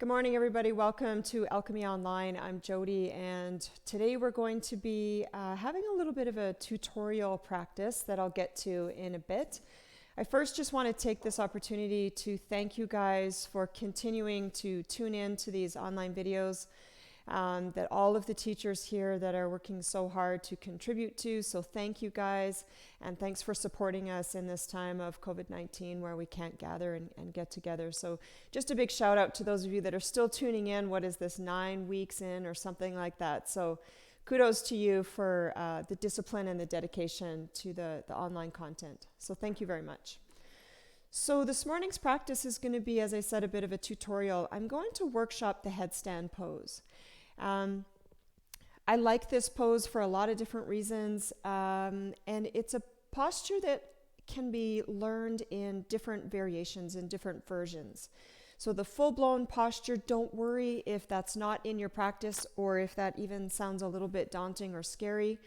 Good morning, everybody. Welcome to Alchemy Online. I'm Jody, and today we're going to be having a little bit of a tutorial practice that I'll get to in a bit. I first just want to take this opportunity to thank you guys for continuing to tune in to these online videos that all of the teachers here that are working so hard to contribute to. So thank you guys, and thanks for supporting us in this time of COVID-19 where we can't gather and get together. So just a big shout out to those of you that are still tuning in. What is this, 9 weeks in or something like that? So kudos to you for the discipline and the dedication to the online content. So thank you very much. So this morning's practice is going to be, as I said, a bit of a tutorial. I'm going to workshop the headstand pose. I like this pose for a lot of different reasons, and it's a posture that can be learned in different variations, in different versions. So the full-blown posture, don't worry if that's not in your practice or if that even sounds a little bit daunting or scary.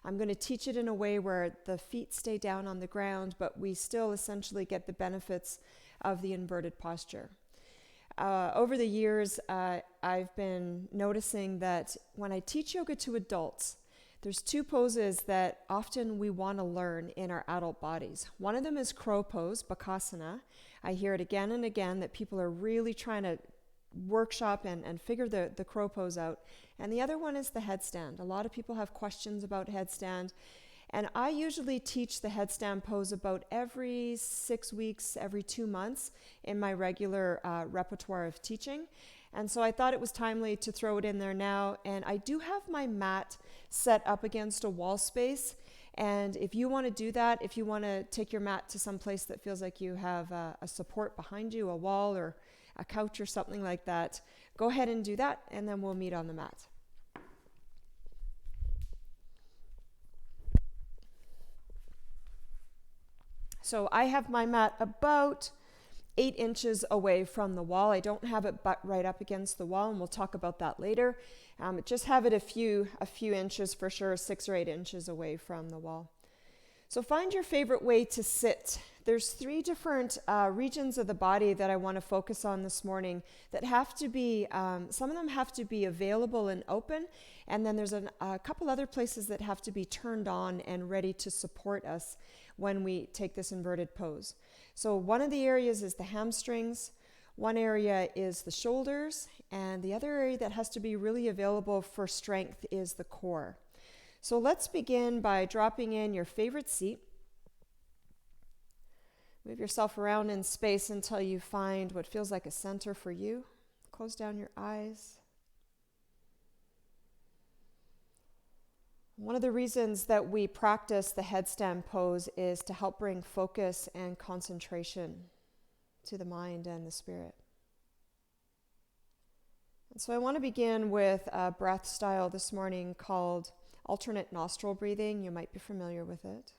I'm going to teach it in a way where the feet stay down on the ground, but we still essentially get the benefits of the inverted posture. Over the years, I've been noticing that when I teach yoga to adults, there's two poses that often we want to learn in our adult bodies. One of them is crow pose, Bakasana. I hear it again and again that people are really trying to workshop and figure the crow pose out. And the other one is the headstand. A lot of people have questions about headstand. And I usually teach the headstand pose about every 6 weeks, every 2 months in my regular repertoire of teaching. And so I thought it was timely to throw it in there now. And I do have my mat set up against a wall space. And if you want to do that, if you want to take your mat to some place that feels like you have a support behind you, a wall or a couch or something like that, go ahead and do that, and then we'll meet on the mat. So I have my mat about 8 inches away from the wall. I don't have it butt right up against the wall, and we'll talk about that later. Just have it a few inches for sure, 6 or 8 inches away from the wall. So find your favorite way to sit. There's 3 different regions of the body that I want to focus on this morning that have to be, some of them have to be available and open, and then there's a couple other places that have to be turned on and ready to support us when we take this inverted pose. So one of the areas is the hamstrings, one area is the shoulders, and the other area that has to be really available for strength is the core. So let's begin by dropping in your favorite seat. Move yourself around in space until you find what feels like a center for you. Close down your eyes. One of the reasons that we practice the headstand pose is to help bring focus and concentration to the mind and the spirit. And so I want to begin with a breath style this morning called alternate nostril breathing. You might be familiar with it.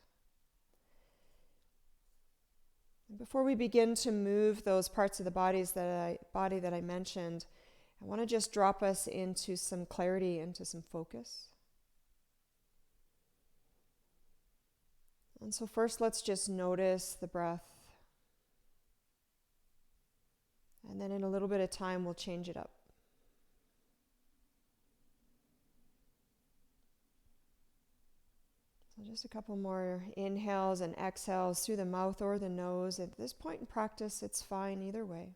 And before we begin to move those parts of the body that I mentioned, I want to just drop us into some clarity, into some focus. And so first, let's just notice the breath. And then in a little bit of time, we'll change it up. So just a couple more inhales and exhales through the mouth or the nose. At this point in practice, it's fine either way.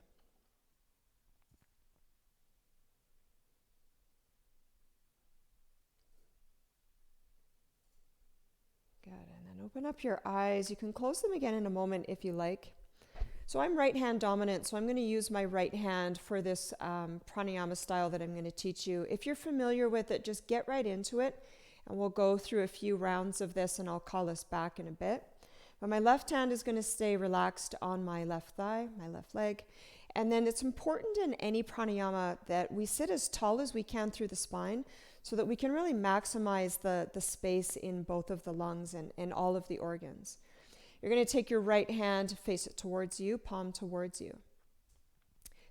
Good, and then open up your eyes. You can close them again in a moment if you like. So I'm right hand dominant, so I'm going to use my right hand for this pranayama style that I'm going to teach you. If you're familiar with it, just get right into it. And we'll go through a few rounds of this, and I'll call us back in a bit. But my left hand is going to stay relaxed on my left thigh, my left leg. And then it's important in any pranayama that we sit as tall as we can through the spine so that we can really maximize the space in both of the lungs and all of the organs. You're going to take your right hand, face it towards you, palm towards you.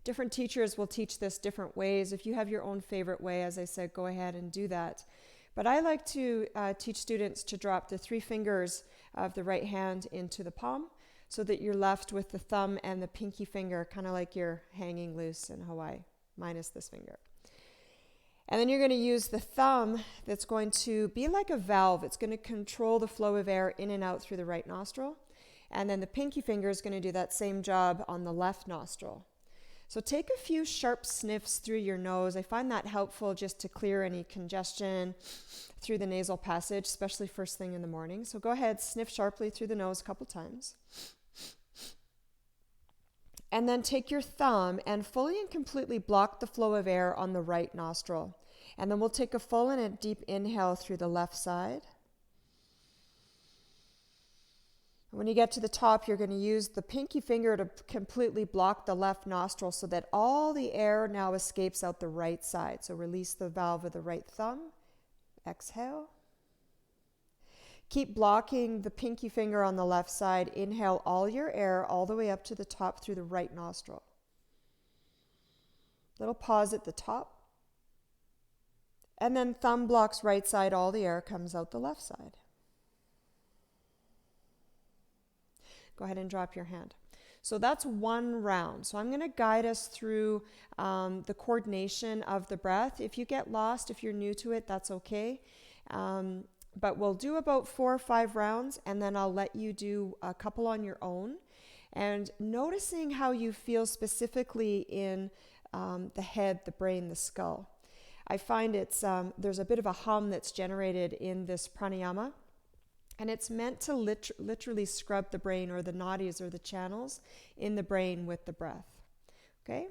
Different teachers will teach this different ways. If you have your own favorite way, as I said, go ahead and do that. But I like to teach students to drop the 3 fingers of the right hand into the palm so that you're left with the thumb and the pinky finger, kind of like you're hanging loose in Hawaii. minus this finger. And then you're going to use the thumb that's going to be like a valve. It's going to control the flow of air in and out through the right nostril. And then the pinky finger is going to do that same job on the left nostril. So take a few sharp sniffs through your nose. I find that helpful just to clear any congestion through the nasal passage, especially first thing in the morning. So go ahead, sniff sharply through the nose a couple times. And then take your thumb and fully and completely block the flow of air on the right nostril. And then we'll take a full and a deep inhale through the left side. When you get to the top, you're going to use the pinky finger to completely block the left nostril so that all the air now escapes out the right side. So release the valve of the right thumb. Exhale. Keep blocking the pinky finger on the left side. Inhale all your air all the way up to the top through the right nostril. Little pause at the top. And then thumb blocks right side, all the air comes out the left side. Go ahead and drop your hand. So that's one round. So I'm going to guide us through the coordination of the breath. If you get lost, if you're new to it, that's okay. But we'll do about 4 or 5 rounds, and then I'll let you do a couple on your own. And noticing how you feel specifically in the head, the brain, the skull. I find there's a bit of a hum that's generated in this pranayama. And it's meant to literally scrub the brain or the nadis or the channels in the brain with the breath. Okay?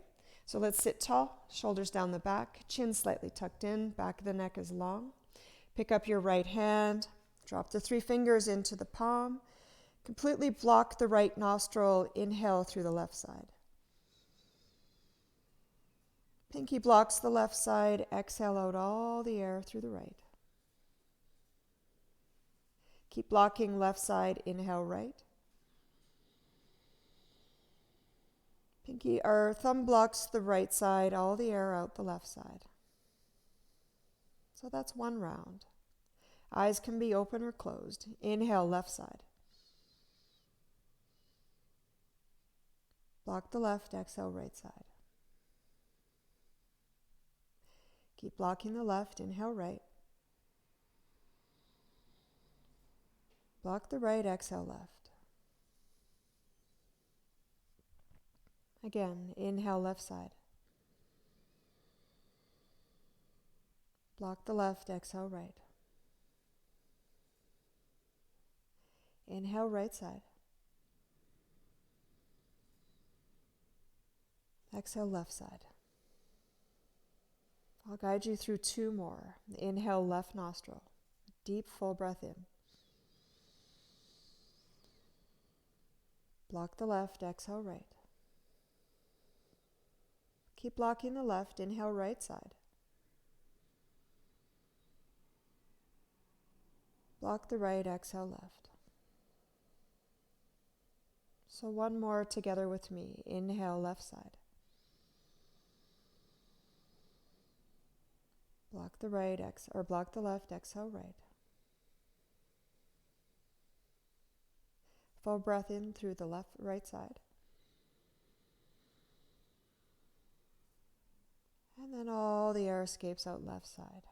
So let's sit tall, shoulders down the back, chin slightly tucked in, back of the neck is long. Pick up your right hand, drop the 3 fingers into the palm, completely block the right nostril, inhale through the left side. Pinky blocks the left side, exhale out all the air through the right. Keep blocking left side, inhale right. Pinky or thumb blocks the right side, all the air out the left side. So that's one round. Eyes can be open or closed. Inhale left side. Block the left, exhale right side. Keep blocking the left, inhale right. Block the right, exhale left. Again, inhale left side. Block the left, exhale right. Inhale right side. Exhale left side. I'll guide you through 2 more. Inhale left nostril. Deep full breath in. Block the left, exhale right. Keep blocking the left, inhale right side. Block the right, exhale left. So one more together with me. Inhale left side. Block the right, or block the left, exhale right. Full breath in through the right side. And then all the air escapes out left side.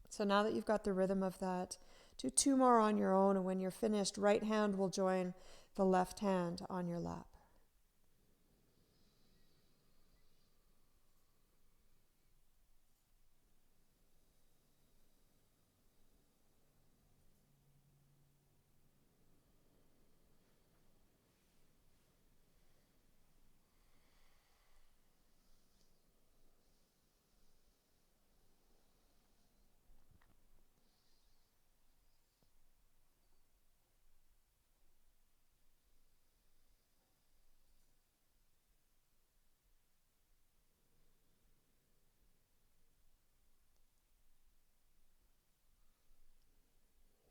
So now that you've got the rhythm of that, do 2 more on your own, and when you're finished, right hand will join the left hand on your lap.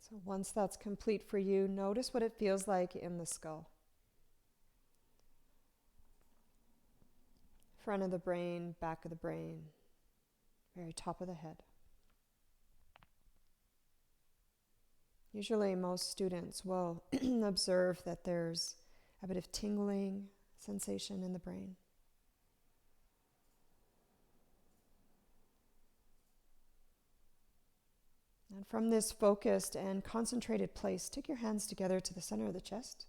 So once that's complete for you, notice what it feels like in the skull. Front of the brain, back of the brain, very top of the head. Usually most students will observe that there's a bit of tingling sensation in the brain. And from this focused and concentrated place, take your hands together to the center of the chest.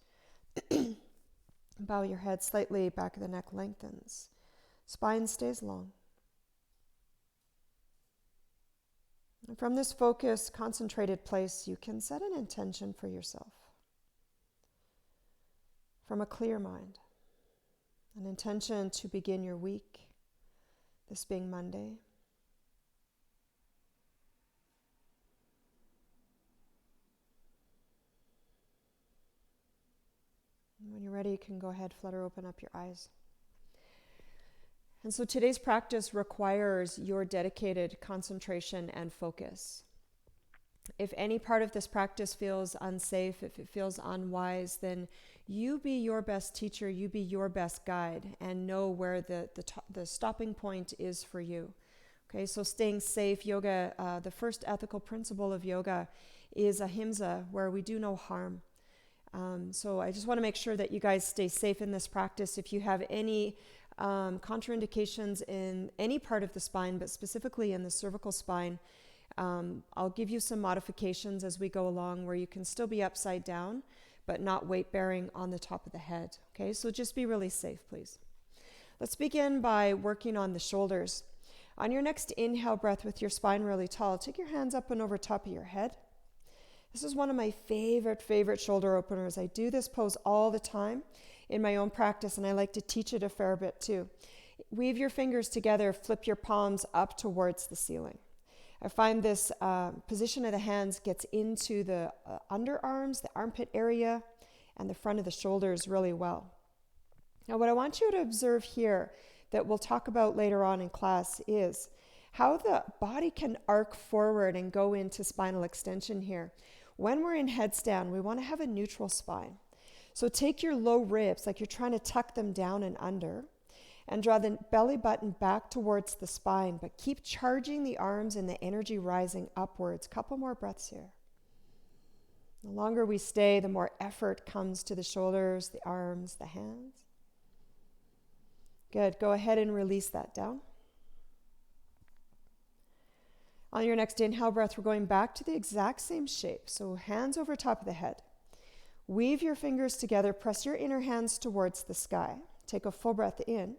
Bow your head slightly, back of the neck lengthens. Spine stays long. And from this focused, concentrated place, you can set an intention for yourself. From a clear mind. An intention to begin your week, this being Monday. And when you're ready, you can go ahead, flutter open up your eyes. And so today's practice requires your dedicated concentration and focus. If any part of this practice feels unsafe, if it feels unwise, then you be your best teacher, you be your best guide, and know where the stopping point is for you. Okay, so staying safe, yoga, the first ethical principle of yoga is ahimsa, where we do no harm. So I just want to make sure that you guys stay safe in this practice. If you have any contraindications in any part of the spine, but specifically in the cervical spine, I'll give you some modifications as we go along where you can still be upside down, but not weight bearing on the top of the head. Okay, so just be really safe, please. Let's begin by working on the shoulders. On your next inhale breath with your spine really tall, take your hands up and over top of your head. This is one of my favorite shoulder openers. I do this pose all the time in my own practice, and I like to teach it a fair bit too. Weave your fingers together, flip your palms up towards the ceiling. I find this position of the hands gets into the underarms, the armpit area, and the front of the shoulders really well. Now, what I want you to observe here that we'll talk about later on in class is how the body can arc forward and go into spinal extension here. When we're in headstand, we want to have a neutral spine. So take your low ribs, like you're trying to tuck them down and under, and draw the belly button back towards the spine, but keep charging the arms and the energy rising upwards. Couple more breaths here. The longer we stay, the more effort comes to the shoulders, the arms, the hands. Good. Go ahead and release that down. On your next inhale breath, we're going back to the exact same shape. So hands over top of the head. Weave your fingers together. Press your inner hands towards the sky. Take a full breath in.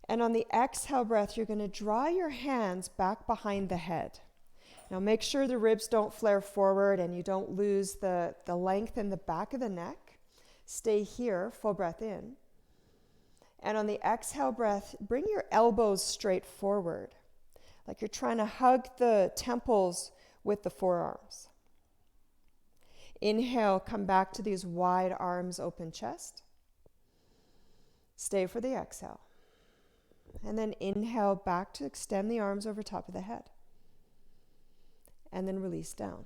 And on the exhale breath, you're going to draw your hands back behind the head. Now make sure the ribs don't flare forward and you don't lose the length in the back of the neck. Stay here, full breath in. And on the exhale breath, bring your elbows straight forward, like you're trying to hug the temples with the forearms. Inhale, come back to these wide arms, open chest. Stay for the exhale. And then inhale back to extend the arms over top of the head. And then release down.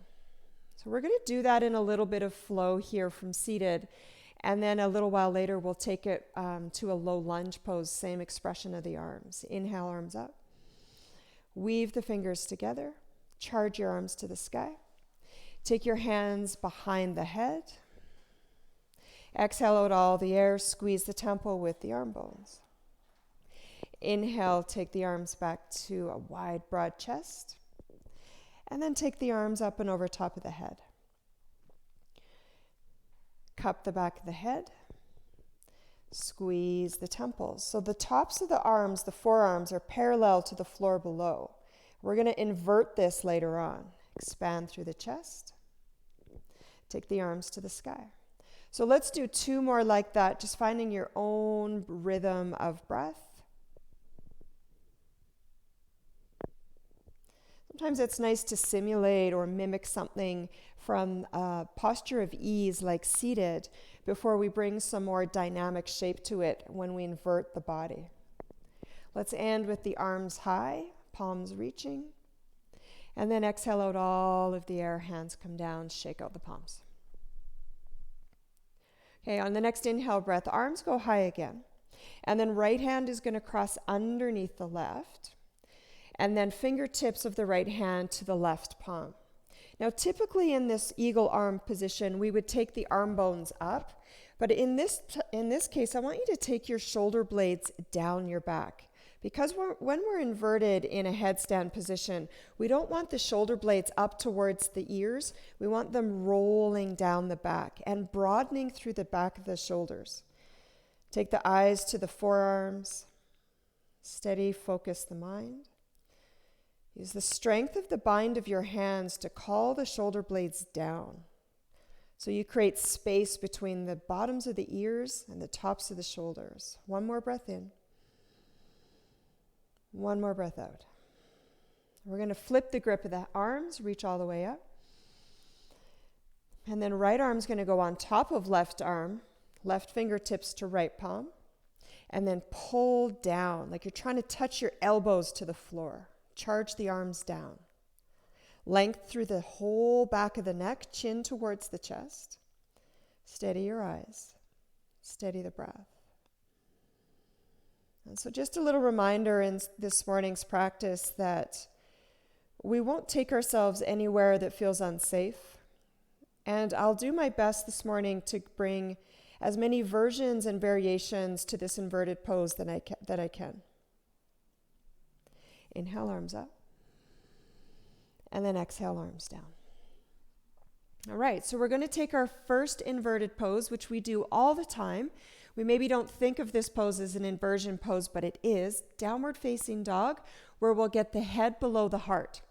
So we're going to do that in a little bit of flow here from seated. And then a little while later, we'll take it to a low lunge pose, same expression of the arms. Inhale, arms up. Weave the fingers together. Charge your arms to the sky. Take your hands behind the head. Exhale out all the air. Squeeze the temple with the arm bones. Inhale, take the arms back to a wide, broad chest. And then take the arms up and over top of the head. Cup the back of the head. Squeeze the temples. So the tops of the arms, the forearms, are parallel to the floor below. We're going to invert this later on. Expand through the chest. Take the arms to the sky. So let's do two more like that, just finding your own rhythm of breath. Sometimes it's nice to simulate or mimic something from a posture of ease like seated before we bring some more dynamic shape to it when we invert the body. Let's end with the arms high, palms reaching. And then exhale out all of the air, hands come down, shake out the palms. Okay, on the next inhale breath, arms go high again. And then right hand is going to cross underneath the left. And then fingertips of the right hand to the left palm. Now, typically in this eagle arm position, we would take the arm bones up. But in this case, I want you to take your shoulder blades down your back. Because when we're inverted in a headstand position, we don't want the shoulder blades up towards the ears. We want them rolling down the back and broadening through the back of the shoulders. Take the eyes to the forearms. Steady, focus the mind. Use the strength of the bind of your hands to call the shoulder blades down. So you create space between the bottoms of the ears and the tops of the shoulders. One more breath in. One more breath out. We're going to flip the grip of the arms, reach all the way up. And then right arm's going to go on top of left arm, left fingertips to right palm, and then pull down like you're trying to touch your elbows to the floor. Charge the arms down. Length through the whole back of the neck, chin towards the chest. Steady your eyes. Steady the breath. And so just a little reminder in this morning's practice that we won't take ourselves anywhere that feels unsafe. And I'll do my best this morning to bring as many versions and variations to this inverted pose that I can. Inhale, arms up. And then exhale, arms down. All right, so we're going to take our first inverted pose, which we do all the time. We maybe don't think of this pose as an inversion pose, but it is. Downward facing dog, where we'll get the head below the heart.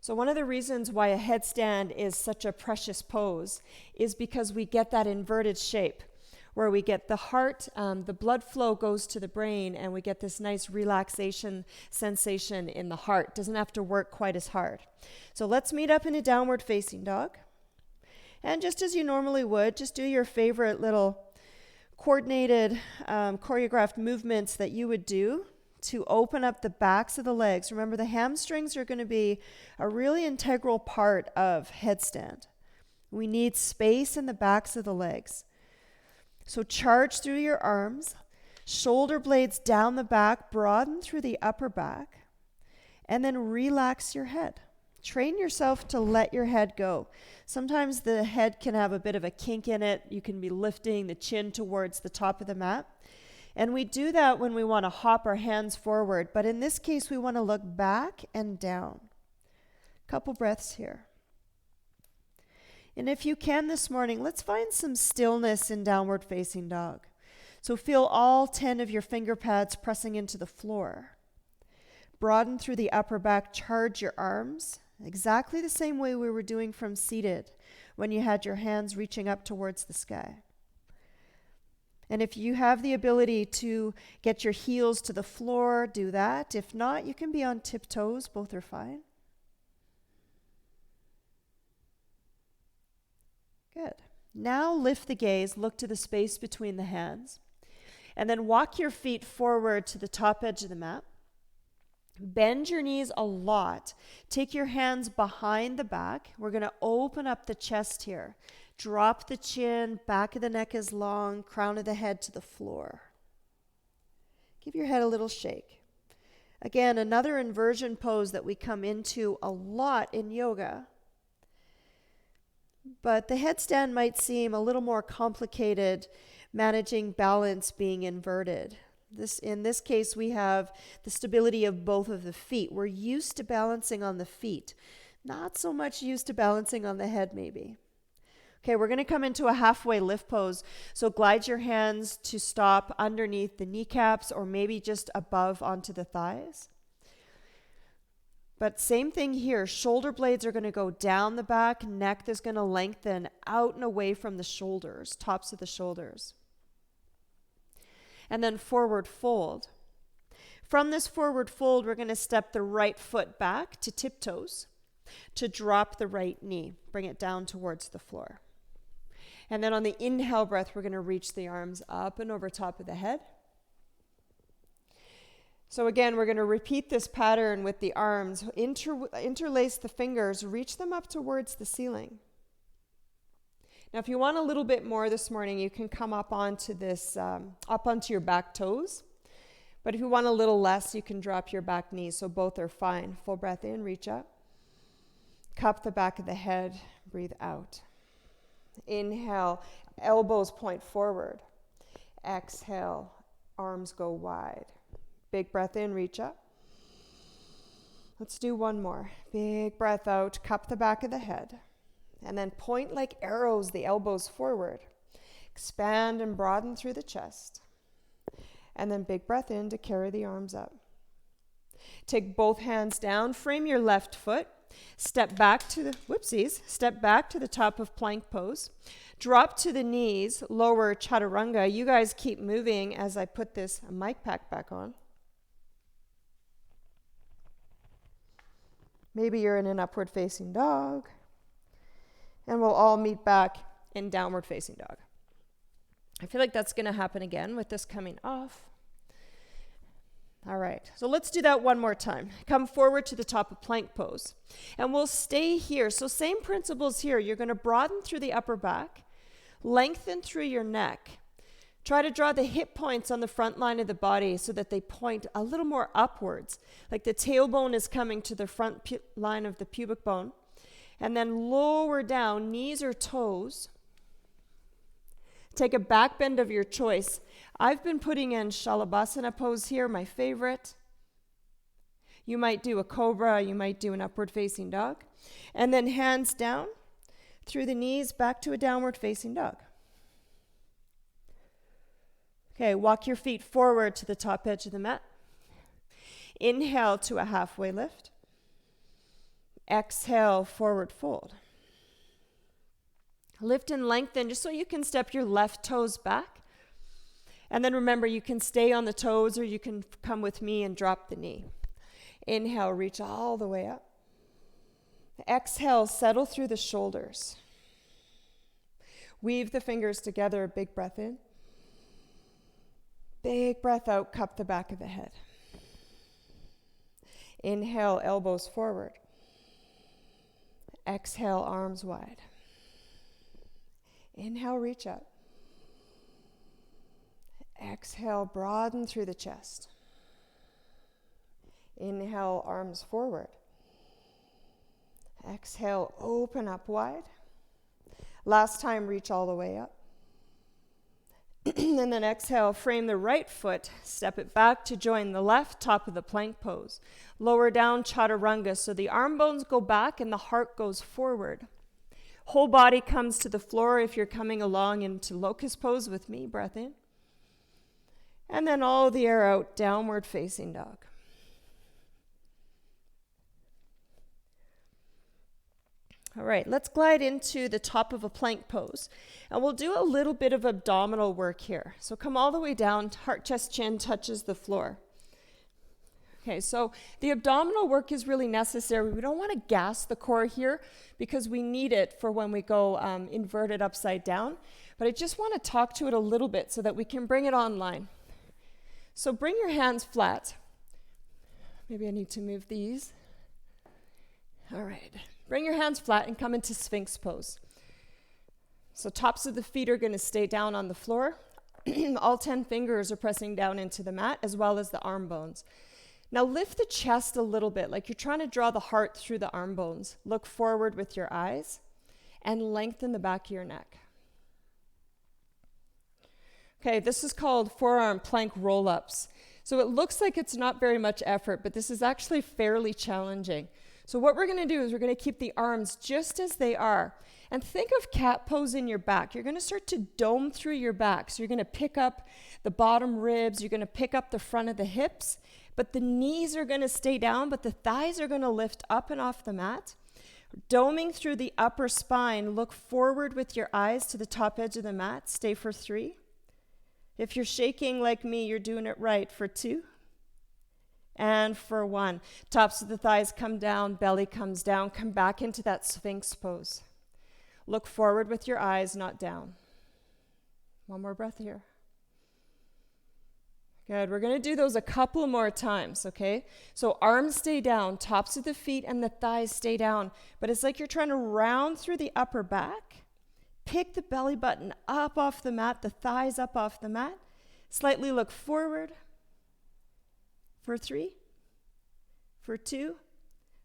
So one of the reasons why a headstand is such a precious pose is because we get that inverted shape, where we get the heart, the blood flow goes to the brain, and we get this nice relaxation sensation in the heart. Doesn't have to work quite as hard. So let's meet up in a downward facing dog. And just as you normally would, just do your favorite little coordinated, choreographed movements that you would do to open up the backs of the legs. Remember, the hamstrings are going to be a really integral part of headstand. We need space in the backs of the legs. So charge through your arms, shoulder blades down the back, broaden through the upper back, and then relax your head. Train yourself to let your head go. Sometimes the head can have a bit of a kink in it. You can be lifting the chin towards the top of the mat. And we do that when we want to hop our hands forward. But in this case, we want to look back and down. Couple breaths here. And if you can this morning, let's find some stillness in downward facing dog. So feel all 10 of your finger pads pressing into the floor. Broaden through the upper back, charge your arms. Exactly the same way we were doing from seated when you had your hands reaching up towards the sky. And if you have the ability to get your heels to the floor, do that. If not, you can be on tiptoes. Both are fine. Good. Now lift the gaze, look to the space between the hands, and then walk your feet forward to the top edge of the mat. Bend your knees a lot. Take your hands behind the back. We're going to open up the chest here. Drop the chin, back of the neck is long, crown of the head to the floor. Give your head a little shake. Again, another inversion pose that we come into a lot in yoga. But the headstand might seem a little more complicated, managing balance being inverted. In this case, we have the stability of both of the feet. We're used to balancing on the feet, not so much used to balancing on the head maybe. Okay, we're going to come into a halfway lift pose. So glide your hands to stop underneath the kneecaps or maybe just above onto the thighs. But same thing here. Shoulder blades are going to go down the back. Neck is going to lengthen out and away from the shoulders, tops of the shoulders. And then forward fold. From this forward fold, we're going to step the right foot back to tiptoes to drop the right knee. Bring it down towards the floor. And then on the inhale breath, we're going to reach the arms up and over top of the head. So again, we're going to repeat this pattern with the arms. Interlace the fingers, reach them up towards the ceiling. Now, if you want a little bit more this morning, you can come up onto your back toes. But if you want a little less, you can drop your back knees. So both are fine. Full breath in, reach up. Cup the back of the head, breathe out. Inhale, elbows point forward. Exhale, arms go wide. Big breath in, reach up. Let's do one more. Big breath out, cup the back of the head. And then point like arrows, the elbows forward. Expand and broaden through the chest. And then big breath in to carry the arms up. Take both hands down, frame your left foot. Step back to the top of plank pose. Drop to the knees, lower chaturanga. You guys keep moving as I put this mic pack back on. Maybe you're in an upward facing dog. And we'll all meet back in downward facing dog. I feel like that's going to happen again with this coming off. All right, so let's do that one more time. Come forward to the top of plank pose. And we'll stay here. So same principles here. You're going to broaden through the upper back, lengthen through your neck. Try to draw the hip points on the front line of the body so that they point a little more upwards, like the tailbone is coming to the front line of the pubic bone. And then lower down, knees or toes. Take a back bend of your choice. I've been putting in Shalabhasana pose here, my favorite. You might do a cobra, you might do an upward facing dog. And then hands down through the knees back to a downward facing dog. Okay, walk your feet forward to the top edge of the mat. Inhale to a halfway lift. Exhale, forward fold. Lift and lengthen just so you can step your left toes back. And then remember, you can stay on the toes or you can come with me and drop the knee. Inhale, reach all the way up. Exhale, settle through the shoulders. Weave the fingers together, big breath in. Big breath out, cup the back of the head. Inhale, elbows forward. Exhale, arms wide. Inhale, reach up. Exhale, broaden through the chest. Inhale, arms forward. Exhale, open up wide. Last time, reach all the way up. And then exhale, frame the right foot, step it back to join the left, top of the plank pose. Lower down, chaturanga, so the arm bones go back and the heart goes forward. Whole body comes to the floor if you're coming along into locust pose with me, breath in. And then all the air out, downward facing dog. All right, let's glide into the top of a plank pose. And we'll do a little bit of abdominal work here. So come all the way down, heart, chest, chin touches the floor. Okay, so the abdominal work is really necessary. We don't want to gas the core here because we need it for when we go inverted upside down. But I just want to talk to it a little bit so that we can bring it online. So bring your hands flat. Maybe I need to move these. All right. Bring your hands flat and come into Sphinx pose. So tops of the feet are going to stay down on the floor. All 10 fingers are pressing down into the mat as well as the arm bones. Now lift the chest a little bit, like you're trying to draw the heart through the arm bones. Look forward with your eyes and lengthen the back of your neck. Okay, this is called forearm plank roll-ups. So it looks like it's not very much effort, but this is actually fairly challenging. So what we're going to do is we're going to keep the arms just as they are. And think of cat pose in your back. You're going to start to dome through your back. So you're going to pick up the bottom ribs. You're going to pick up the front of the hips. But the knees are going to stay down, but the thighs are going to lift up and off the mat. Doming through the upper spine. Look forward with your eyes to the top edge of the mat. Stay for 3. If you're shaking like me, you're doing it right for 2. And for 1. Tops of the thighs come down, belly comes down. Come back into that Sphinx pose. Look forward with your eyes, not down. One more breath here. Good. We're going to do those a couple more times, okay? So arms stay down, tops of the feet and the thighs stay down. But it's like you're trying to round through the upper back. Pick the belly button up off the mat, the thighs up off the mat. Slightly look forward. For 3, for 2,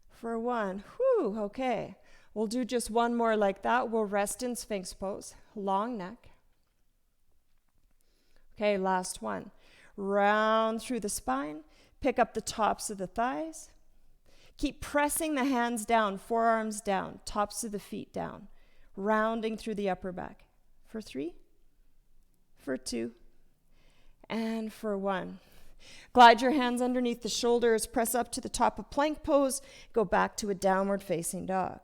for 1. Whew, okay. We'll do just one more like that. We'll rest in Sphinx pose. Long neck. Okay, last one. Round through the spine. Pick up the tops of the thighs. Keep pressing the hands down, forearms down, tops of the feet down, rounding through the upper back. For 3, for 2, and for 1. Glide your hands underneath the shoulders, press up to the top of plank pose, go back to a downward facing dog.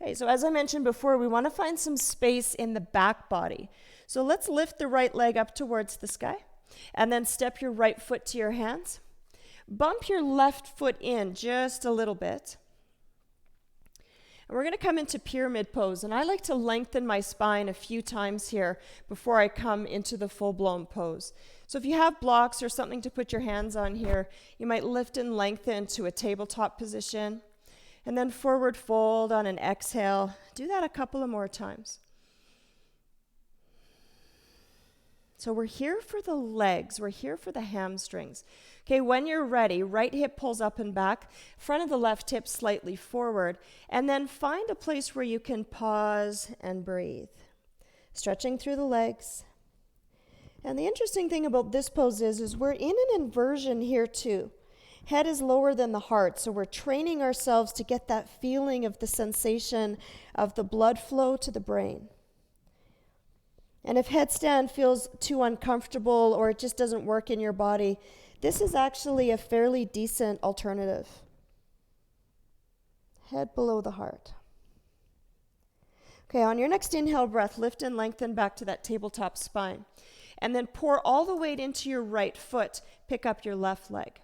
Okay, so as I mentioned before, we want to find some space in the back body. So let's lift the right leg up towards the sky, and then step your right foot to your hands. Bump your left foot in just a little bit. And we're going to come into pyramid pose, and I like to lengthen my spine a few times here before I come into the full-blown pose. So if you have blocks or something to put your hands on here, you might lift and lengthen to a tabletop position, and then forward fold on an exhale. Do that a couple of more times. So we're here for the legs, we're here for the hamstrings. Okay, when you're ready, right hip pulls up and back, front of the left hip slightly forward, and then find a place where you can pause and breathe. Stretching through the legs. And the interesting thing about this pose is we're in an inversion here too. Head is lower than the heart, so we're training ourselves to get that feeling of the sensation of the blood flow to the brain. And if headstand feels too uncomfortable or it just doesn't work in your body, this is actually a fairly decent alternative. Head below the heart. Okay, on your next inhale breath, lift and lengthen back to that tabletop spine. And then pour all the weight into your right foot. Pick up your left leg.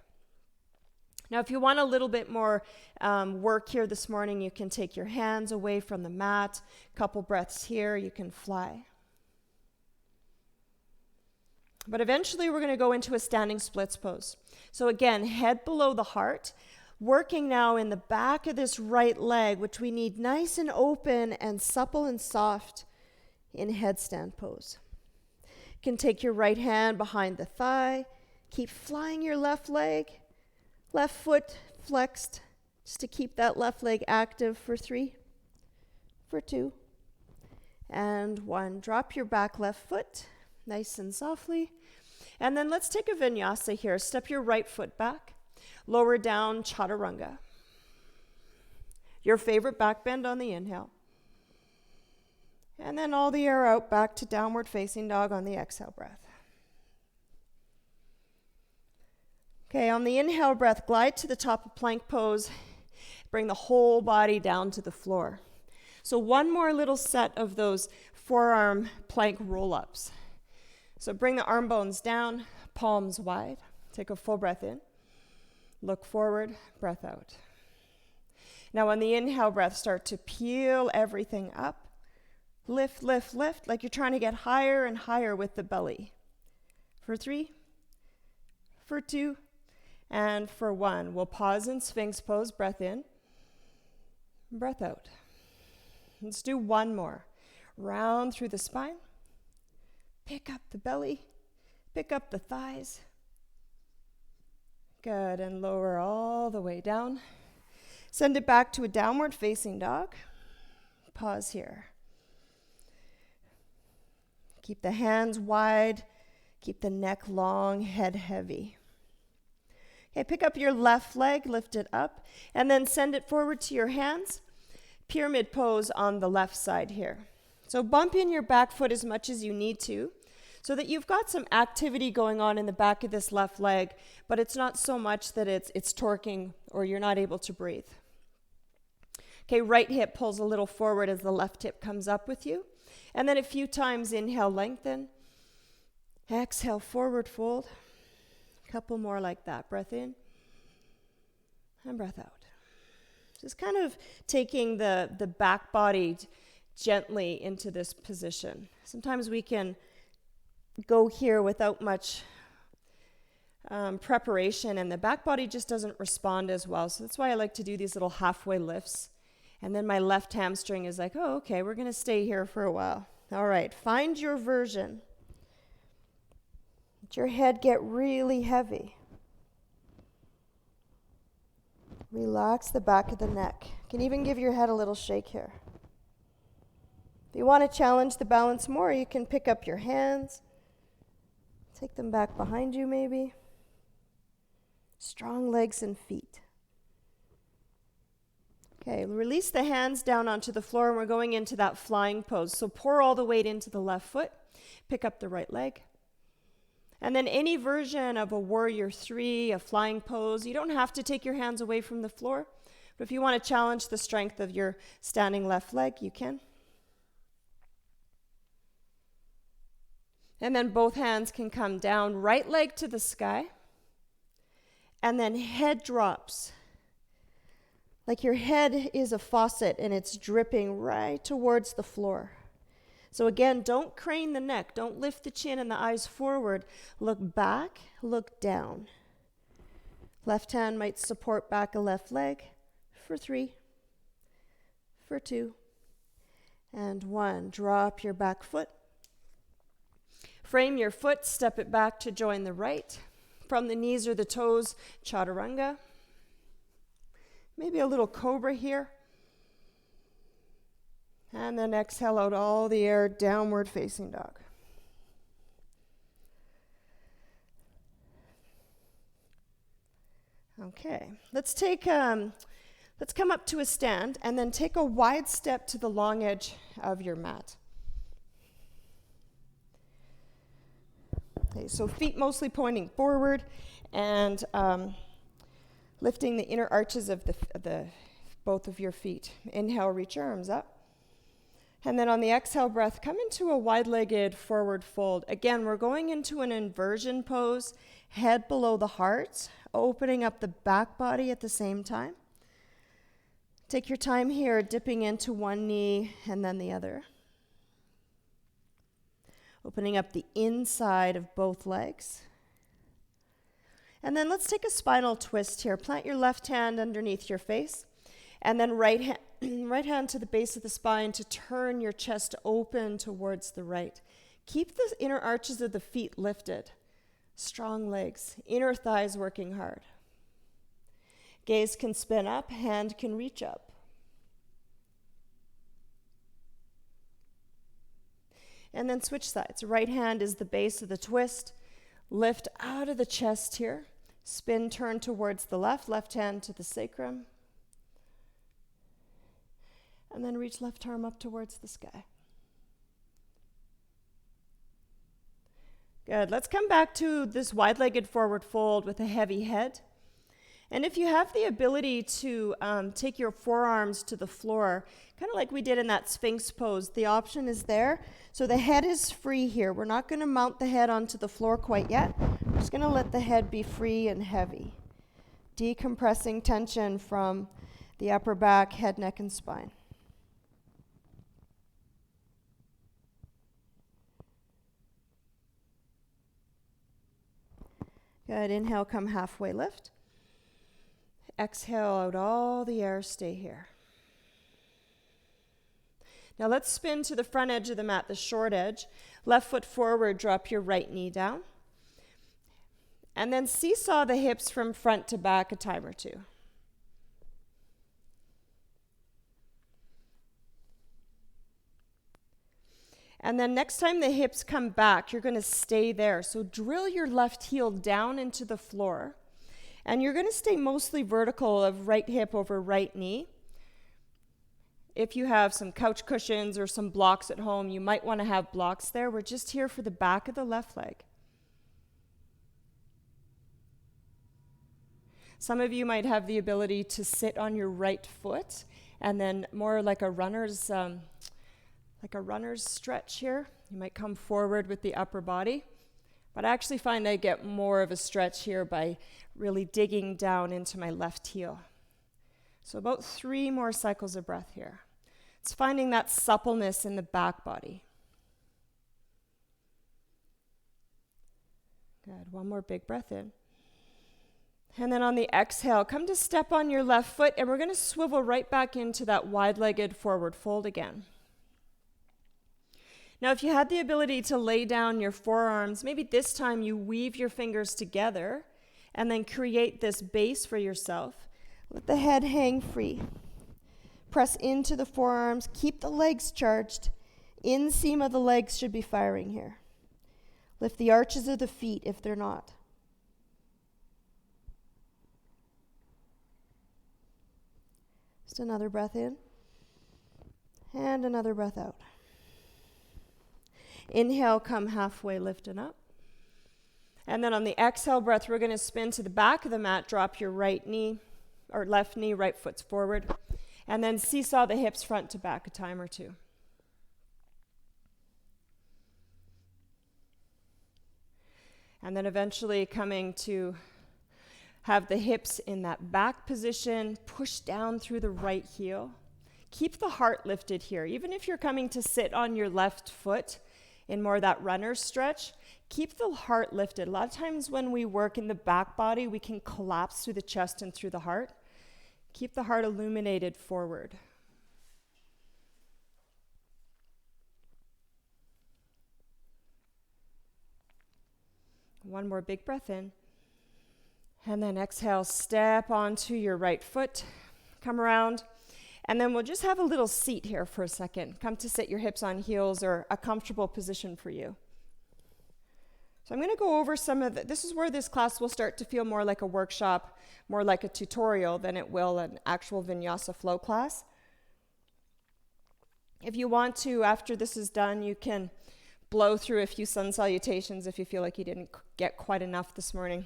Now, if you want a little bit more work here this morning, you can take your hands away from the mat. Couple breaths here, you can fly. But eventually we're going to go into a standing splits pose. So again, head below the heart, working now in the back of this right leg, which we need nice and open and supple and soft in headstand pose. You can take your right hand behind the thigh, keep flying your left leg, left foot flexed, just to keep that left leg active for 3, for 2, and 1. Drop your back left foot. Nice and softly. And then let's take a vinyasa here. Step your right foot back. Lower down, chaturanga. Your favorite back bend on the inhale. And then all the air out back to downward facing dog on the exhale breath. Okay, on the inhale breath, glide to the top of plank pose. Bring the whole body down to the floor. So one more little set of those forearm plank roll-ups. So bring the arm bones down, palms wide. Take a full breath in. Look forward, breath out. Now on the inhale breath, start to peel everything up. Lift, lift, lift, like you're trying to get higher and higher with the belly. For 3, for 2, and for 1. We'll pause in Sphinx pose, breath in, breath out. Let's do one more. Round through the spine. Pick up the belly, pick up the thighs. Good, and lower all the way down. Send it back to a downward facing dog. Pause here. Keep the hands wide, keep the neck long, head heavy. Okay, pick up your left leg, lift it up, and then send it forward to your hands. Pyramid pose on the left side here. So bump in your back foot as much as you need to so that you've got some activity going on in the back of this left leg, but it's not so much that it's torquing or you're not able to breathe. Okay, right hip pulls a little forward as the left hip comes up with you. And then a few times, inhale, lengthen. Exhale, forward fold. A couple more like that. Breath in and breath out. Just kind of taking the back body gently into this position. Sometimes we can go here without much preparation, and the back body just doesn't respond as well. So that's why I like to do these little halfway lifts. And then my left hamstring is like, oh, okay, we're going to stay here for a while. All right, find your version. Let your head get really heavy. Relax the back of the neck. You can even give your head a little shake here. If you want to challenge the balance more, you can pick up your hands. Take them back behind you maybe. Strong legs and feet. Okay, release the hands down onto the floor, and we're going into that flying pose. So pour all the weight into the left foot. Pick up the right leg. And then any version of a warrior 3, a flying pose, you don't have to take your hands away from the floor. But if you want to challenge the strength of your standing left leg, you can. And then both hands can come down, right leg to the sky. And then head drops. Like your head is a faucet and it's dripping right towards the floor. So again, don't crane the neck. Don't lift the chin and the eyes forward. Look back, look down. Left hand might support back a left leg for 3, for 2, and 1. Drop your back foot. Frame your foot, step it back to join the right. From the knees or the toes, chaturanga. Maybe a little cobra here. And then exhale out all the air, downward facing dog. Okay, let's come up to a stand and then take a wide step to the long edge of your mat. Okay, so feet mostly pointing forward and lifting the inner arches of the both of your feet. Inhale, reach your arms up. And then on the exhale breath, come into a wide-legged forward fold. Again, we're going into an inversion pose, head below the heart, opening up the back body at the same time. Take your time here, dipping into one knee and then the other. Opening up the inside of both legs. And then let's take a spinal twist here. Plant your left hand underneath your face. And then right hand to the base of the spine to turn your chest open towards the right. Keep the inner arches of the feet lifted. Strong legs. Inner thighs working hard. Gaze can spin up. Hand can reach up. And then switch sides. Right hand is the base of the twist. Lift out of the chest here. Spin, turn towards the left. Left hand to the sacrum. And then reach left arm up towards the sky. Good. Let's come back to this wide-legged forward fold with a heavy head. And if you have the ability to take your forearms to the floor, kind of like we did in that Sphinx pose, the option is there. So the head is free here. We're not going to mount the head onto the floor quite yet. We're just going to let the head be free and heavy. Decompressing tension from the upper back, head, neck, and spine. Good. Inhale, come halfway lift. Exhale out all the air, stay here. Now let's spin to the front edge of the mat, the short edge. Left foot forward, drop your right knee down. And then seesaw the hips from front to back a time or two. And then next time the hips come back, you're going to stay there. So drill your left heel down into the floor. And you're going to stay mostly vertical of right hip over right knee. If you have some couch cushions or some blocks at home, you might want to have blocks there. We're just here for the back of the left leg. Some of you might have the ability to sit on your right foot and then more like a runner's stretch here. You might come forward with the upper body. But I actually find I get more of a stretch here by really digging down into my left heel. So about 3 more cycles of breath here. It's finding that suppleness in the back body. Good. One more big breath in. And then on the exhale, come to step on your left foot, and we're going to swivel right back into that wide-legged forward fold again. Now, if you had the ability to lay down your forearms, maybe this time you weave your fingers together and then create this base for yourself. Let the head hang free. Press into the forearms. Keep the legs charged. Inseam of the legs should be firing here. Lift the arches of the feet if they're not. Just another breath in. And another breath out. Inhale, come halfway, lifting up. And then on the exhale breath, we're going to spin to the back of the mat, drop your right knee, or left knee, right foot's forward. And then seesaw the hips front to back a time or two. And then eventually coming to have the hips in that back position, push down through the right heel. Keep the heart lifted here. Even if you're coming to sit on your left foot in more that runner stretch, keep the heart lifted. A lot of times when we work in the back body, we can collapse through the chest and through the heart. Keep the heart illuminated forward. One more big breath in. And then exhale, step onto your right foot. Come around. And then we'll just have a little seat here for a second. Come to sit your hips on heels or a comfortable position for you. So I'm going to go over some of this is where this class will start to feel more like a workshop, more like a tutorial than it will an actual Vinyasa flow class. If you want to, after this is done, you can blow through a few sun salutations if you feel like you didn't get quite enough this morning.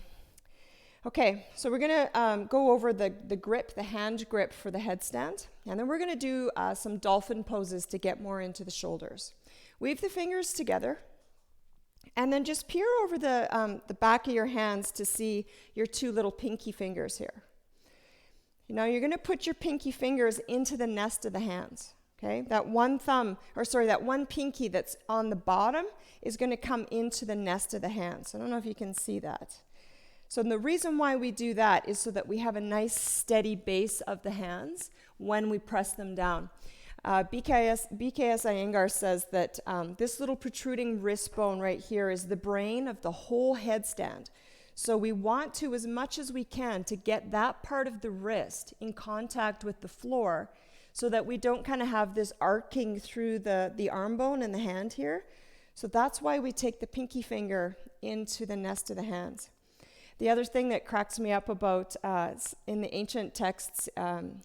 Okay, so we're going to go over the grip, the hand grip for the headstand, and then we're going to do some dolphin poses to get more into the shoulders. Weave the fingers together, and then just peer over the back of your hands to see your two little pinky fingers here. Now you're going to put your pinky fingers into the nest of the hands. Okay, that one pinky that's on the bottom is going to come into the nest of the hands. I don't know if you can see that. So the reason why we do that is so that we have a nice steady base of the hands when we press them down. BKS Iyengar says that this little protruding wrist bone right here is the brain of the whole headstand. So we want to, as much as we can, to get that part of the wrist in contact with the floor so that we don't kind of have this arcing through the arm bone and the hand here. So that's why we take the pinky finger into the nest of the hands. The other thing that cracks me up about in the ancient texts, BKS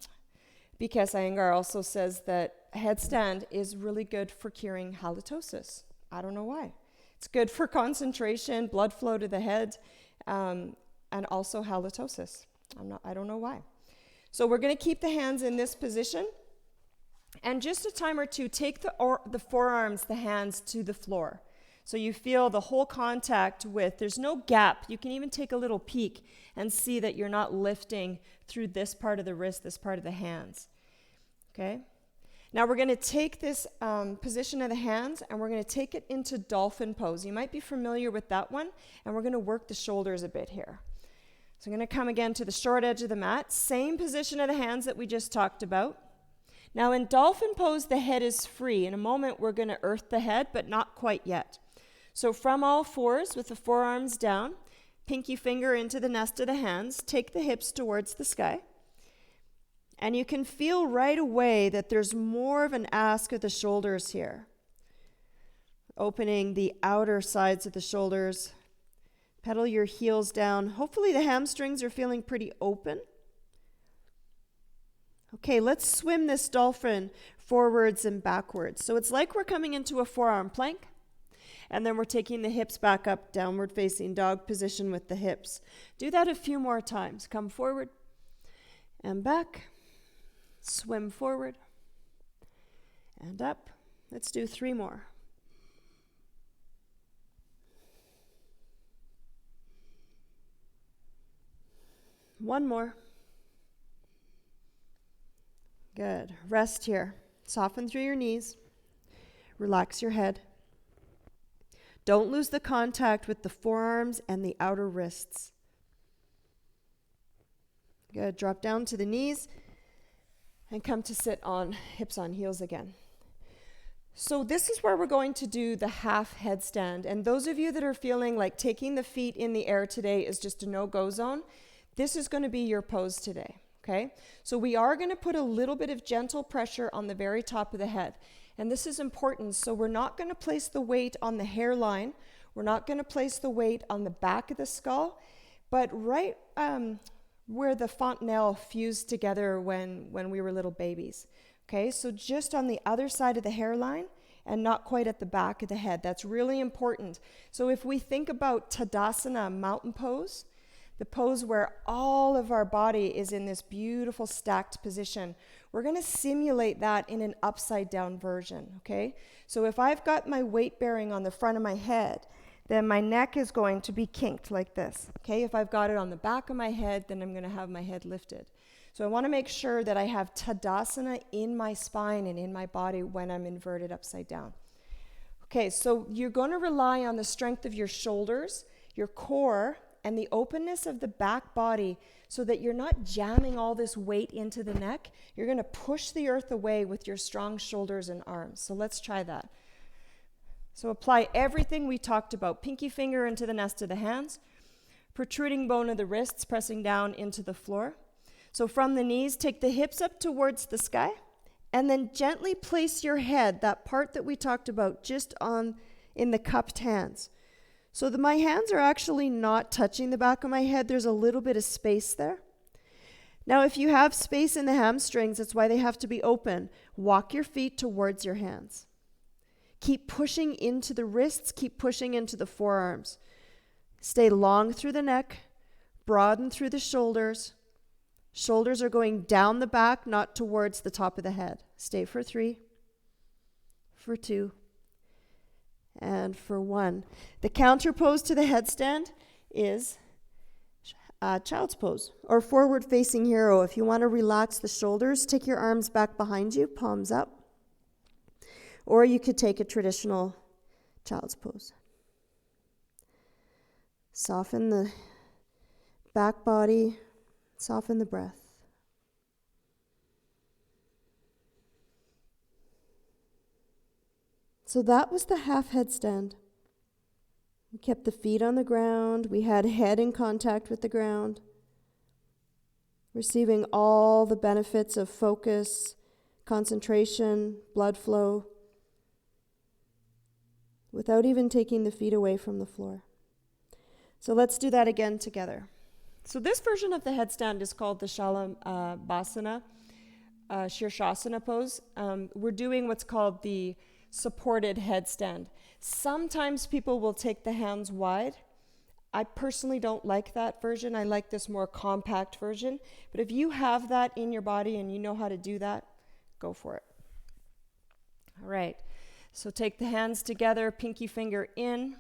Iyengar also says that headstand is really good for curing halitosis. I don't know why. It's good for concentration, blood flow to the head, and also halitosis. I don't know why. So we're going to keep the hands in this position. And just a time or two, take the forearms, the hands to the floor. So you feel the whole contact there's no gap. You can even take a little peek and see that you're not lifting through this part of the wrist, this part of the hands. Okay? Now we're going to take this position of the hands and we're going to take it into dolphin pose. You might be familiar with that one, and we're going to work the shoulders a bit here. So I'm going to come again to the short edge of the mat. Same position of the hands that we just talked about. Now in dolphin pose, the head is free. In a moment, we're going to earth the head, but not quite yet. So from all fours with the forearms down, pinky finger into the nest of the hands, take the hips towards the sky. And you can feel right away that there's more of an ask of the shoulders here. Opening the outer sides of the shoulders. Pedal your heels down. Hopefully the hamstrings are feeling pretty open. Okay, let's swim this dolphin forwards and backwards. So it's like we're coming into a forearm plank, and then we're taking the hips back up, downward facing dog position with the hips. Do that a few more times. Come forward and back. Swim forward and up. Let's do 3 more. One more. Good. Rest here. Soften through your knees. Relax your head. Don't lose the contact with the forearms and the outer wrists. Good. Drop down to the knees and come to sit on hips on heels again. So this is where we're going to do the half headstand. And those of you that are feeling like taking the feet in the air today is just a no-go zone, this is going to be your pose today. Okay, so we are going to put a little bit of gentle pressure on the very top of the head. And this is important. So we're not going to place the weight on the hairline. We're not going to place the weight on the back of the skull, but right where the fontanelle fused together when we were little babies. Okay, so just on the other side of the hairline and not quite at the back of the head. That's really important. So if we think about Tadasana, mountain pose, the pose where all of our body is in this beautiful stacked position, we're going to simulate that in an upside down version, okay? So if I've got my weight bearing on the front of my head, then my neck is going to be kinked like this, okay? If I've got it on the back of my head, then I'm going to have my head lifted. So I want to make sure that I have Tadasana in my spine and in my body when I'm inverted upside down. Okay, so you're going to rely on the strength of your shoulders, your core, and the openness of the back body so that you're not jamming all this weight into the neck. You're going to push the earth away with your strong shoulders and arms. So let's try that. So apply everything we talked about. Pinky finger into the nest of the hands, protruding bone of the wrists, pressing down into the floor. So from the knees, take the hips up towards the sky, and then gently place your head, that part that we talked about, just in the cupped hands. So my hands are actually not touching the back of my head. There's a little bit of space there. Now, if you have space in the hamstrings, that's why they have to be open. Walk your feet towards your hands. Keep pushing into the wrists. Keep pushing into the forearms. Stay long through the neck. Broaden through the shoulders. Shoulders are going down the back, not towards the top of the head. Stay for 3, for 2, and for 1. The counter pose to the headstand is child's pose or forward facing hero. If you want to relax the shoulders, take your arms back behind you, palms up. Or you could take a traditional child's pose. Soften the back body. Soften the breath. So that was the half headstand. We kept the feet on the ground. We had head in contact with the ground, receiving all the benefits of focus, concentration, blood flow, without even taking the feet away from the floor. So let's do that again together. So this version of the headstand is called the Shalabhasana, Shirshasana pose. We're doing what's called the supported headstand. Sometimes people will take the hands wide. I personally don't like that version. I like this more compact version. But if you have that in your body and you know how to do that, go for it. All right. So take the hands together, pinky finger in.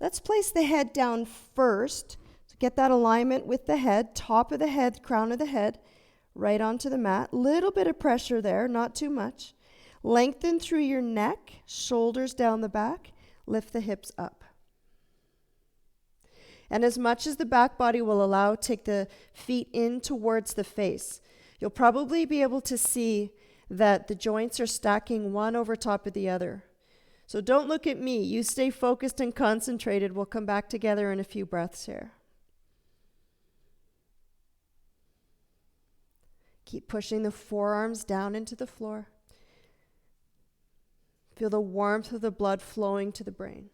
Let's place the head down first. Get that alignment with the head, top of the head, crown of the head, right onto the mat. Little bit of pressure there, not too much. Lengthen through your neck, shoulders down the back, lift the hips up. And as much as the back body will allow, take the feet in towards the face. You'll probably be able to see that the joints are stacking one over top of the other. So don't look at me. You stay focused and concentrated. We'll come back together in a few breaths here. Keep pushing the forearms down into the floor. Feel the warmth of the blood flowing to the brain.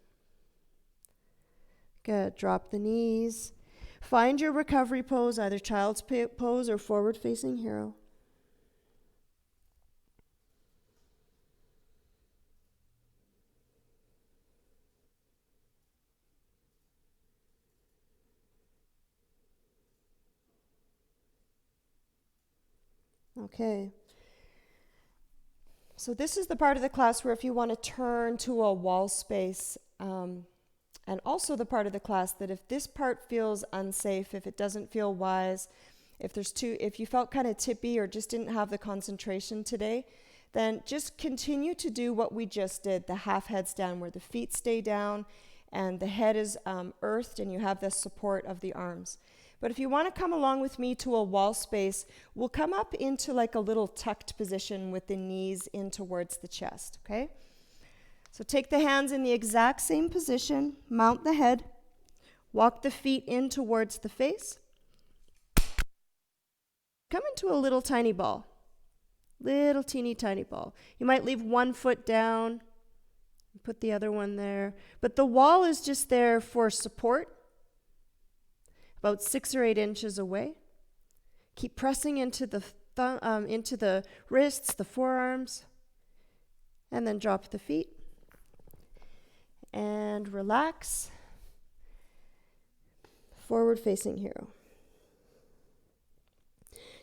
Good. Drop the knees. Find your recovery pose, either child's pose or forward-facing hero. Okay. So this is the part of the class where if you want to turn to a wall space, and also the part of the class that if this part feels unsafe, if it doesn't feel wise, if you felt kind of tippy or just didn't have the concentration today, then just continue to do what we just did, the half headstand where the feet stay down and the head is earthed and you have the support of the arms. But if you want to come along with me to a wall space, we'll come up into like a little tucked position with the knees in towards the chest, okay? So take the hands in the exact same position, mount the head, walk the feet in towards the face. Come into a little tiny ball, little teeny tiny ball. You might leave one foot down, Put the other one there. But the wall is just there for support, about 6 or 8 inches away. Keep pressing into the into the wrists, the forearms, and then drop the feet. And relax. Forward facing hero.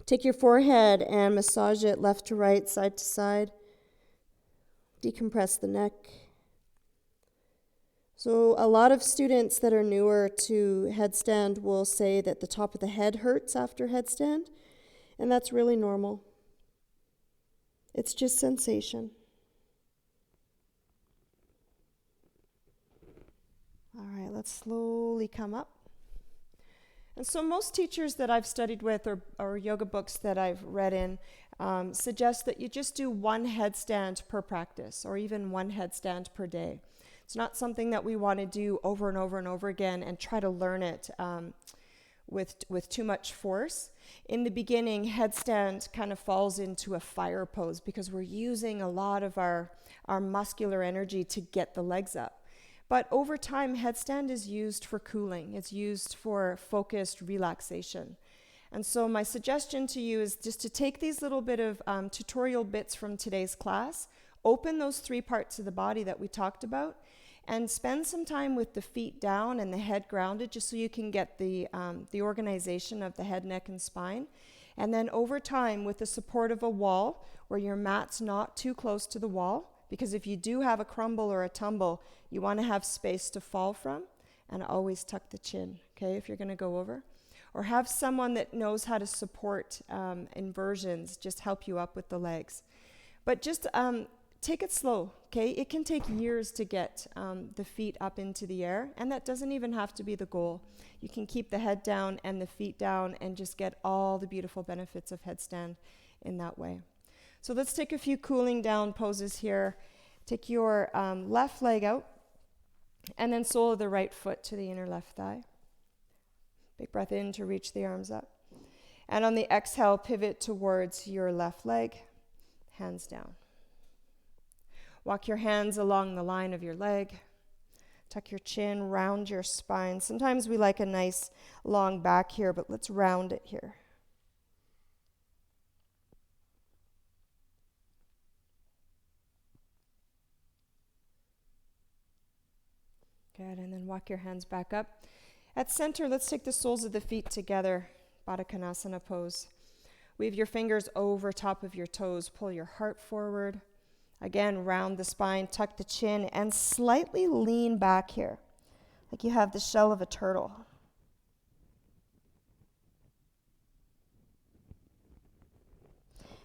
Take your forehead and massage it left to right, side to side. Decompress the neck. So a lot of students that are newer to headstand will say that the top of the head hurts after headstand, and that's really normal. It's just sensation. All right, let's slowly come up. And so most teachers that I've studied with or yoga books that I've read in suggest that you just do one headstand per practice or even one headstand per day. It's not something that we want to do over and over and over again and try to learn it with too much force. In the beginning, headstand kind of falls into a fire pose because we're using a lot of our muscular energy to get the legs up. But over time, headstand is used for cooling. It's used for focused relaxation. And so my suggestion to you is just to take these little bit of tutorial bits from today's class, open those 3 parts of the body that we talked about, and spend some time with the feet down and the head grounded just so you can get the organization of the head, neck, and spine. And then over time, with the support of a wall where your mat's not too close to the wall, because if you do have a crumble or a tumble, you want to have space to fall from, and always tuck the chin, okay, if you're going to go over. Or have someone that knows how to support inversions, just help you up with the legs. But just take it slow, okay? It can take years to get the feet up into the air, and that doesn't even have to be the goal. You can keep the head down and the feet down and just get all the beautiful benefits of headstand in that way. So let's take a few cooling down poses here. Take your left leg out, and then sole of the right foot to the inner left thigh. Big breath in to reach the arms up. And on the exhale, pivot towards your left leg, hands down. Walk your hands along the line of your leg. Tuck your chin, round your spine. Sometimes we like a nice long back here, but let's round it here. Good, and then walk your hands back up. At center, let's take the soles of the feet together, Baddha Konasana pose. Weave your fingers over top of your toes. Pull your heart forward. Again, round the spine, tuck the chin, and slightly lean back here, like you have the shell of a turtle.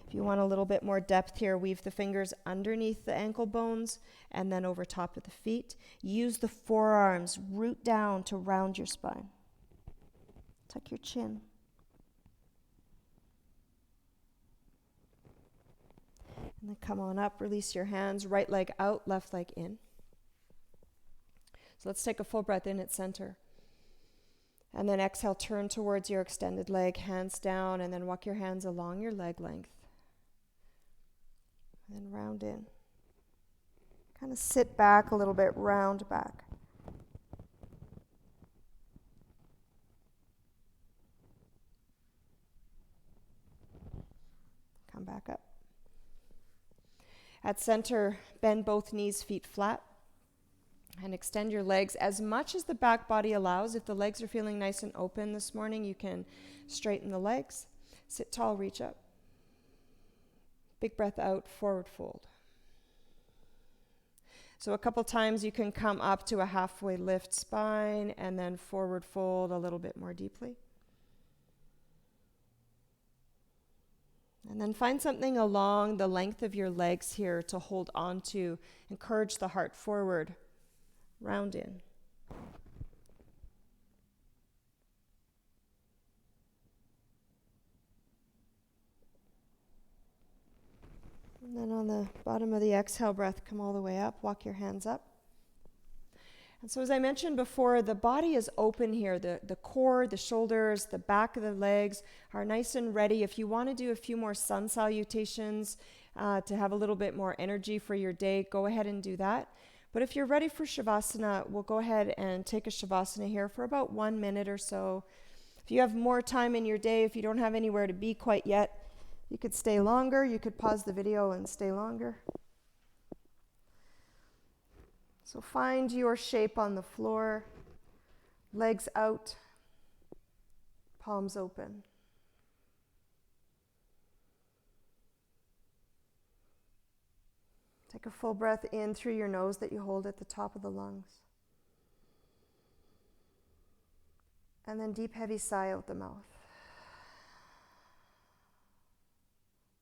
If you want a little bit more depth here, weave the fingers underneath the ankle bones and then over top of the feet. Use the forearms, root down to round your spine. Tuck your chin. And then come on up, release your hands, right leg out, left leg in. So let's take a full breath in at center. And then exhale, turn towards your extended leg, hands down, and then walk your hands along your leg length. And then round in. Kind of sit back a little bit, round back. Come back up. At center, bend both knees, feet flat, and extend your legs as much as the back body allows. If the legs are feeling nice and open this morning, you can straighten the legs. Sit tall, reach up. Big breath out, forward fold. So a couple times you can come up to a halfway lift spine and then forward fold a little bit more deeply. And then find something along the length of your legs here to hold on to. Encourage the heart forward. Round in. And then on the bottom of the exhale breath, come all the way up. Walk your hands up. And so as I mentioned before, the body is open here. The core, the shoulders, the back of the legs are nice and ready. If you want to do a few more sun salutations to have a little bit more energy for your day, go ahead and do that. But if you're ready for Shavasana, we'll go ahead and take a Shavasana here for about 1 minute or so. If you have more time in your day, if you don't have anywhere to be quite yet, you could stay longer. You could pause the video and stay longer. So find your shape on the floor, legs out, palms open. Take a full breath in through your nose that you hold at the top of the lungs. And then deep, heavy sigh out the mouth.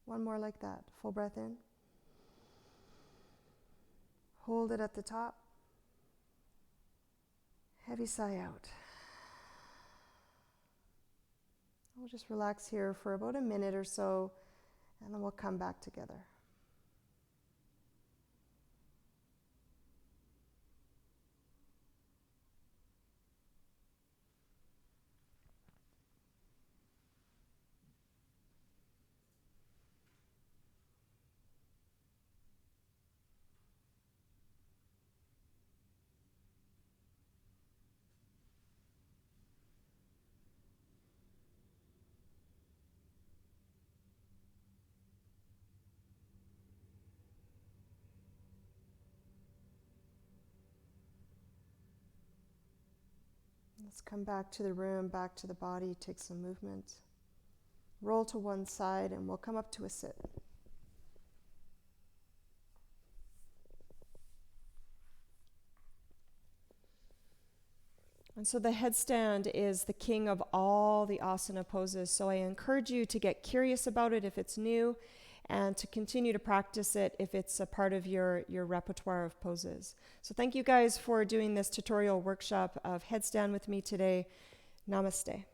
One more like that. Full breath in. Hold it at the top. Heavy sigh out. We'll just relax here for about a minute or so, and then we'll come back together. Let's come back to the room, back to the body, take some movement. Roll to one side and we'll come up to a sit. And so the headstand is the king of all the asana poses. So I encourage you to get curious about it if it's new, and to continue to practice it if it's a part of your repertoire of poses. So thank you guys for doing this tutorial workshop of headstand with me today. Namaste.